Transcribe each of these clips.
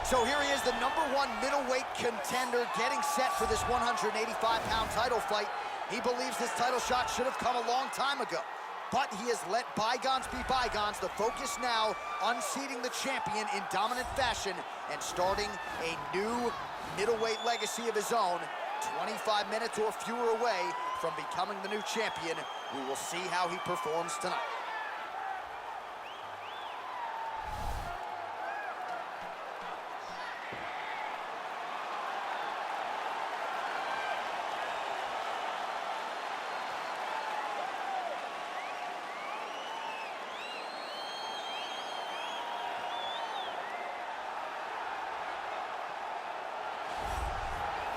So here he is, the #1 middleweight contender, getting set for this 185-pound title fight. He believes this title shot should have come a long time ago, but he has let bygones be bygones. The focus now, unseating the champion in dominant fashion and starting a new middleweight legacy of his own. 25 minutes or fewer away from becoming the new champion. We will see how he performs tonight.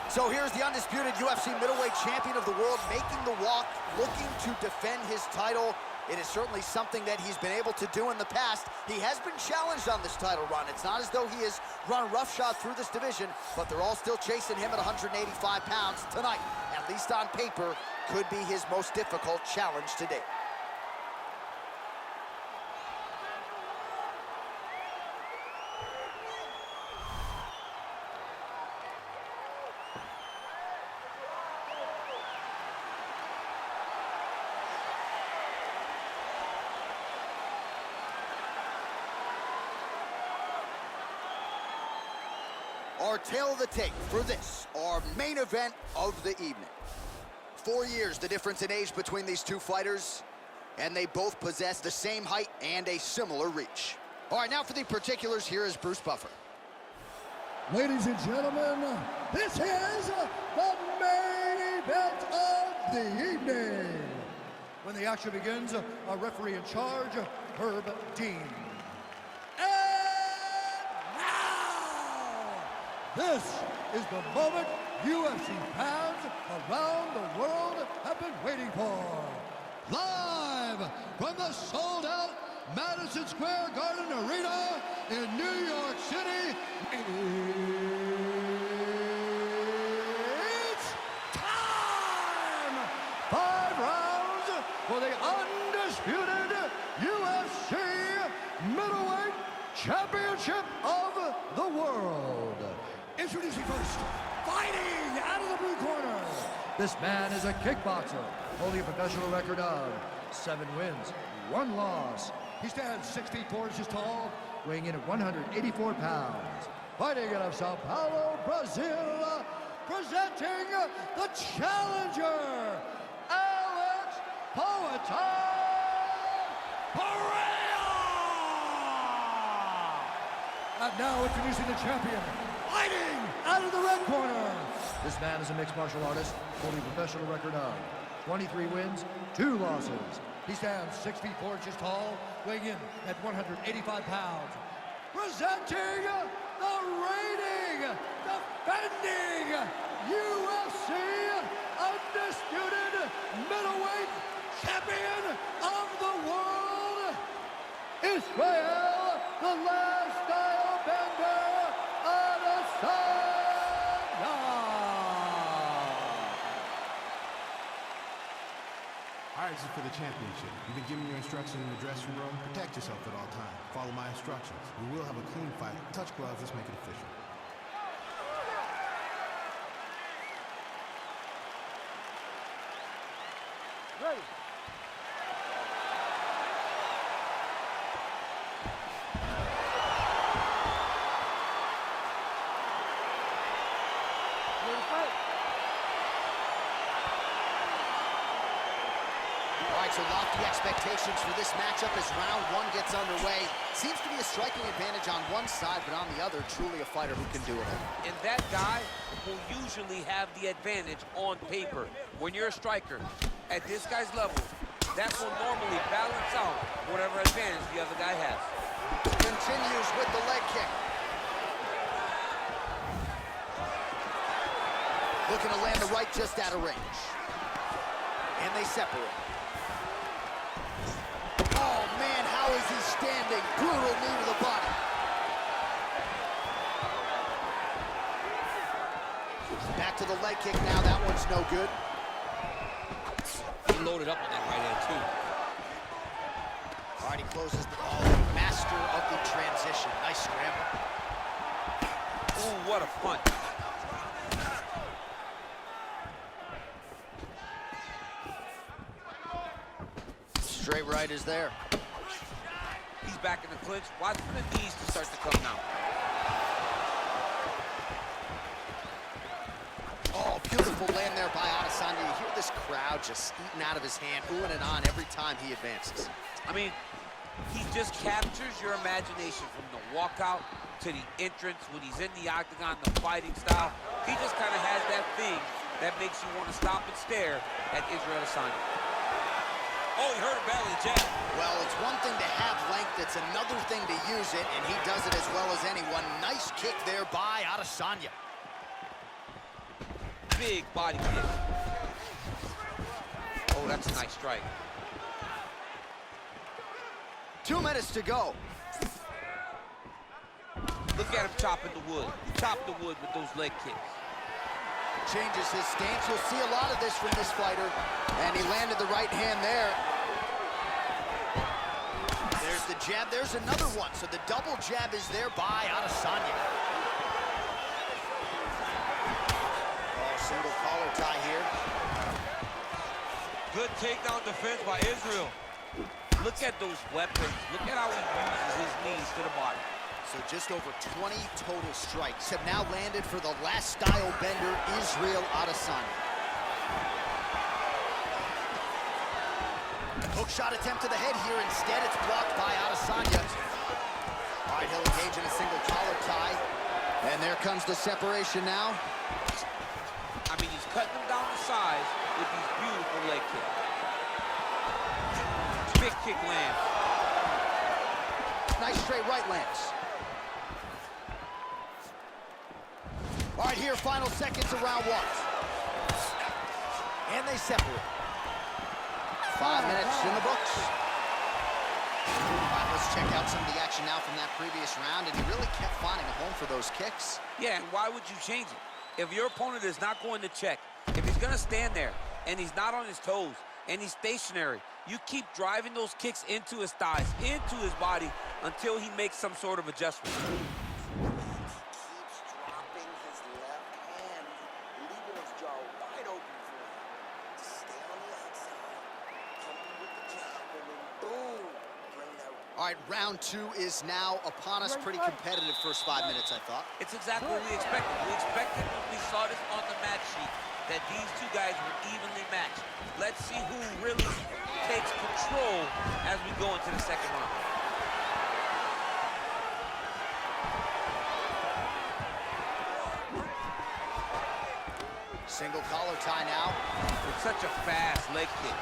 So here's the undisputed UFC middleweight champion of the world, making the walk, looking to defend his title. It is certainly something that he's been able to do in the past. He has been challenged on this title run. It's not as though he has run roughshod through this division, but they're all still chasing him at 185 pounds tonight. At least on paper, could be his most difficult challenge to date. Our tale of the tape for this, our main event of the evening. 4 years the difference in age between these two fighters, and they both possess the same height and a similar reach. All right, now for the particulars, here is Bruce Buffer. Ladies and gentlemen, this is the main event of the evening. When the action begins, our referee in charge, Herb Dean. This is the moment UFC fans around the world have been waiting for. Live from the sold-out Madison Square Garden Arena in New York City, it's time! 5 rounds for the undisputed UFC Middleweight Championship of the World. Introducing first, fighting out of the blue corner. This man is a kickboxer, holding a professional record of 7 wins, 1 loss. He stands 6 feet 4 inches tall, weighing in at 184 pounds. Fighting out of Sao Paulo, Brazil, presenting the challenger, Alex Pereira. And now introducing the champion, fighting out of the red corner. This man is a mixed martial artist, holding a professional record of 23 wins, 2 losses. He stands 6 feet 4 inches tall, weighing in at 185 pounds. Presenting the reigning, defending UFC undisputed middleweight champion of the world, Israel, the last style bender, Adesanya. All right, this is for the championship. You've been giving your instructions in the dressing room. Protect yourself at all times. Follow my instructions. We will have a clean fight. Touch gloves. Let's make it official. Ready. So lofty expectations for this matchup as round 1 gets underway. Seems to be a striking advantage on one side, but on the other, truly a fighter who can do it all. And that guy will usually have the advantage on paper. When you're a striker, at this guy's level, that will normally balance out whatever advantage the other guy has. Continues with the leg kick. Looking to land the right just out of range. And they separate. Oh, man, how is he standing? Brutal knee to the body. Back to the leg kick now. That one's no good. He loaded up on that right hand, too. All right, he closes the ball. Master of the transition. Nice scramble. Ooh, what a punch. Straight right is there. He's back in the clinch. Watch for the knees to start to come now. Oh, beautiful land there by Adesanya. You hear this crowd just eating out of his hand, oohing and on every time he advances. I mean, he just captures your imagination from the walkout to the entrance when he's in the octagon, the fighting style. He just kind of has that thing that makes you want to stop and stare at Adesanya. Oh, he hurt a belly jab. Well, it's one thing to have length, it's another thing to use it, and he does it as well as anyone. Nice kick there by Adesanya. Big body kick. Oh, that's a nice strike. 2 minutes to go. Look at him chopping the wood. Chop the wood with those leg kicks. Changes his stance. You'll see a lot of this from this fighter. And he landed the right hand there. There's the jab. There's another one. So the double jab is there by Adesanya. Oh, single collar tie here. Good takedown defense by Israel. Look at those weapons. Look at how he uses his knees to the body. So just over 20 total strikes have now landed for the last style bender, Israel Adesanya. Hook shot attempt to the head here. Instead, it's blocked by Adesanya. All right, he'll engage in a single collar tie. And there comes the separation now. I mean, he's cutting them down to size with these beautiful leg kicks. Big kick lands. Nice straight right lands. All right, here, final seconds of round one. And they separate. 5 minutes in the books. All right, let's check out some of the action now from that previous round, and he really kept finding a home for those kicks. Yeah, and why would you change it? If your opponent is not going to check, if he's going to stand there and he's not on his toes and he's stationary, you keep driving those kicks into his thighs, into his body, until he makes some sort of adjustment. All right, round two is now upon us. Pretty competitive first 5 minutes, I thought. It's exactly what we expected. We expected when we saw this on the match sheet that these two guys were evenly matched. Let's see who really takes control as we go into the second round. Single collar tie now. It's such a fast leg kick.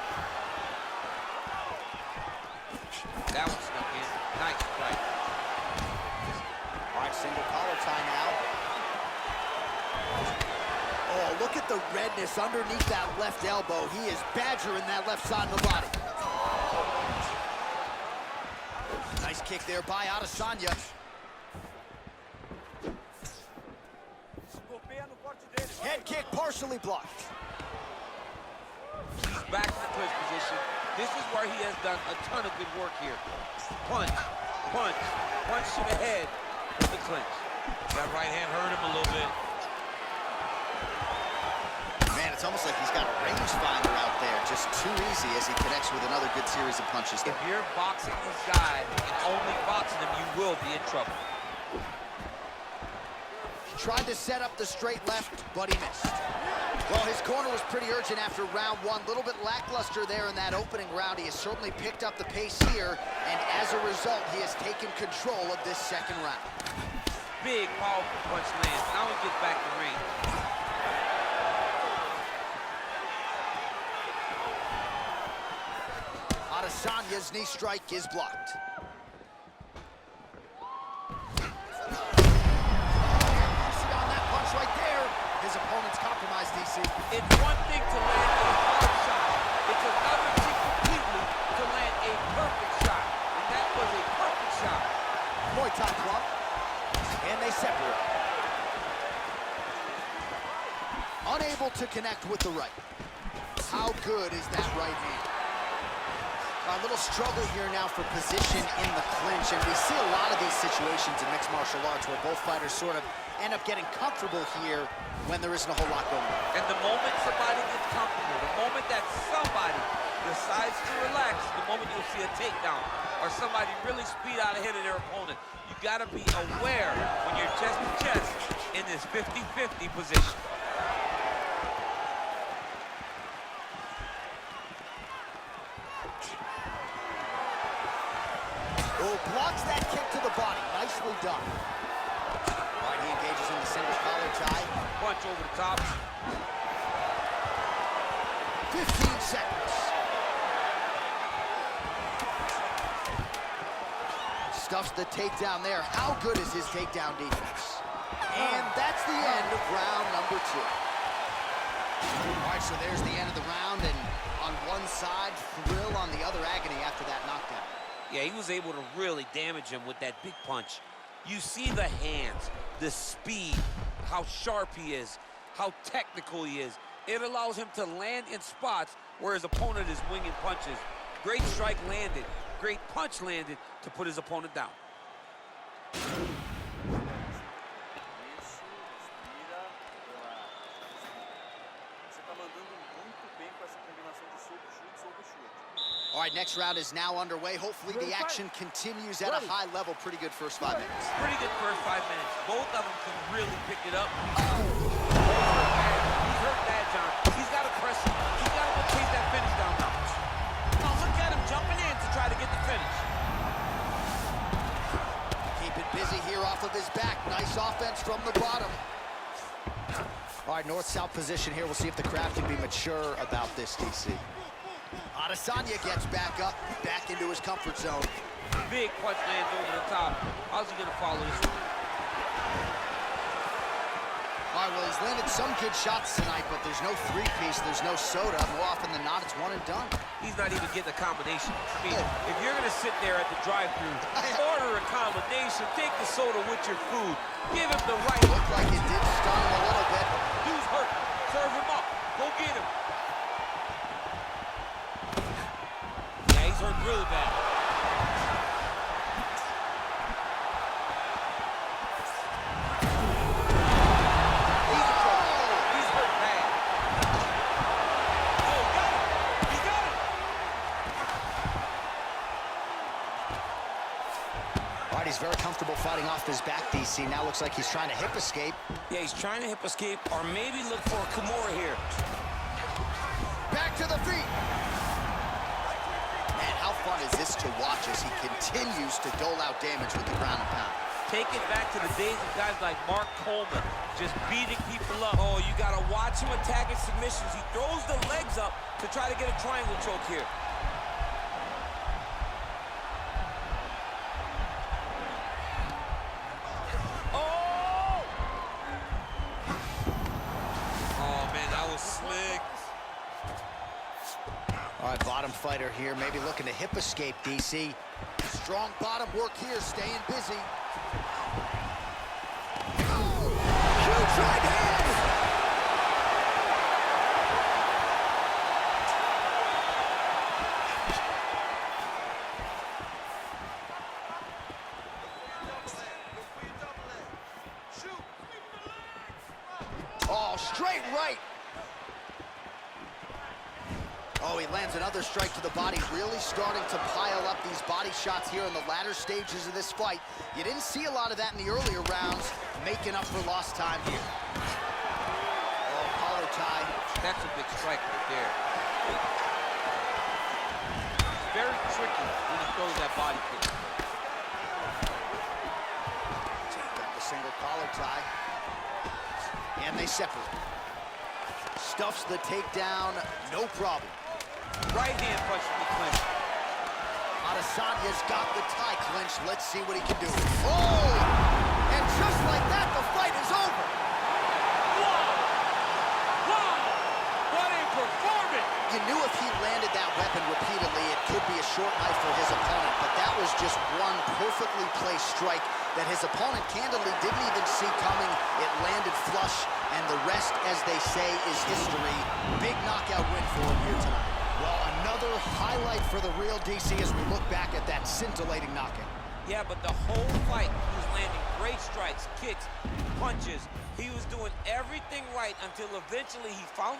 That one snuck in. Nice strike. All right, single collar tie now. Oh, look at the redness underneath that left elbow. He is badgering that left side of the body. Nice kick there by Adesanya. Head kick partially blocked. He's back in the clinch position. This is where he has done a ton of good work here. Punch, punch, punch to the head of the clinch. That right hand hurt him a little bit. Man, it's almost like he's got a rangefinder out there. Just too easy as he connects with another good series of punches there. If you're boxing this guy and only boxing him, you will be in trouble. Tried to set up the straight left, but he missed. Well, his corner was pretty urgent after round one. A little bit lackluster there in that opening round. He has certainly picked up the pace here, and as a result, he has taken control of this second round. Big, powerful punch lands. Now he gets back to range. Adesanya's knee strike is blocked. His opponent's compromised, DC. It's one thing to land a hard shot. It's another thing completely to land a perfect shot. And that was a perfect shot. Muay Thai club. And they separate. Unable to connect with the right. How good is that right hand? A little struggle here now for position in the clinch, and we see a lot of these situations in mixed martial arts where both fighters sort of end up getting comfortable here when there isn't a whole lot going on. And the moment somebody gets comfortable, the moment that somebody decides to relax, the moment you'll see a takedown or somebody really speed out ahead of their opponent. You got to be aware when you're chest to chest in this 50-50 position. Oh, blocks that kick to the body. Nicely done. All right, he engages in the single collar tie. Punch over the top. 15 seconds. Stuffs the takedown there. How good is his takedown defense? And that's the end of round number 2. All right, so there's the end of the round, and on one side, thrill, on the other, agony after that knockdown. Yeah, he was able to really damage him with that big punch. You see the hands, the speed, how sharp he is, how technical he is. It allows him to land in spots where his opponent is winging punches. Great strike landed, great punch landed to put his opponent down. All right, next round is now underway. Hopefully the action continues at a high level. Pretty good first 5 minutes. Pretty good first 5 minutes. Both of them can really pick it up. He's hurt bad, John. He's got to press him. He's got to chase that finish down now. Now look at him jumping in to try to get the finish. Keep it busy here off of his back. Nice offense from the bottom. All right, north-south position here. We'll see if the crowd can be mature about this, DC. Adesanya gets back up, back into his comfort zone. Big punch lands over the top. How's he going to follow this one? All right, well, he's landed some good shots tonight, but there's no three-piece, there's no soda. More often than not, it's one and done. He's not even getting a combination. I mean, if you're going to sit there at the drive-thru, order a combination, take the soda with your food, give him the right. Looked like it did stun him a little bit. Dude's hurt. Serve him up. Go get him. Yeah, he's hurt really bad. He's hurt bad. Oh, got him. He got him. All right, he's very comfortable fighting off his back, DC. Now looks like he's trying to hip escape. Yeah, he's trying to hip escape or maybe look for a Kimura here. Back to the feet. Man, how fun is this to watch as he continues to dole out damage with the ground and pound? Take it back to the days of guys like Mark Coleman, just beating people up. Oh, you got to watch him attacking submissions. He throws the legs up to try to get a triangle choke here. Oh! Oh, man, that was slick. All right, bottom fighter here, maybe looking to hip escape, DC. Strong bottom work here, staying busy. Huge right hand! Oh, straight right. Oh, he lands another strike to the body, really starting to pile up these body shots here in the latter stages of this fight. You didn't see a lot of that in the earlier rounds, making up for lost time here. Oh, collar tie. That's a big strike right there. It's very tricky when he throws that body kick. Got the single collar tie. And they separate. Stuffs the takedown, no problem. Right hand punch from the clinch. Adesanya's got the tie clinch. Let's see what he can do. Oh! And just like that, the fight is over. Wow! Wow! What a performance! You knew if he landed that weapon repeatedly, it could be a short knife for his opponent, but that was just one perfectly placed strike that his opponent candidly didn't even see coming. It landed flush, and the rest, as they say, is history. Big knockout win for him here tonight. Well, another highlight for the real DC as we look back at that scintillating knockout. Yeah, but the whole fight, he was landing great strikes, kicks, punches. He was doing everything right until eventually he found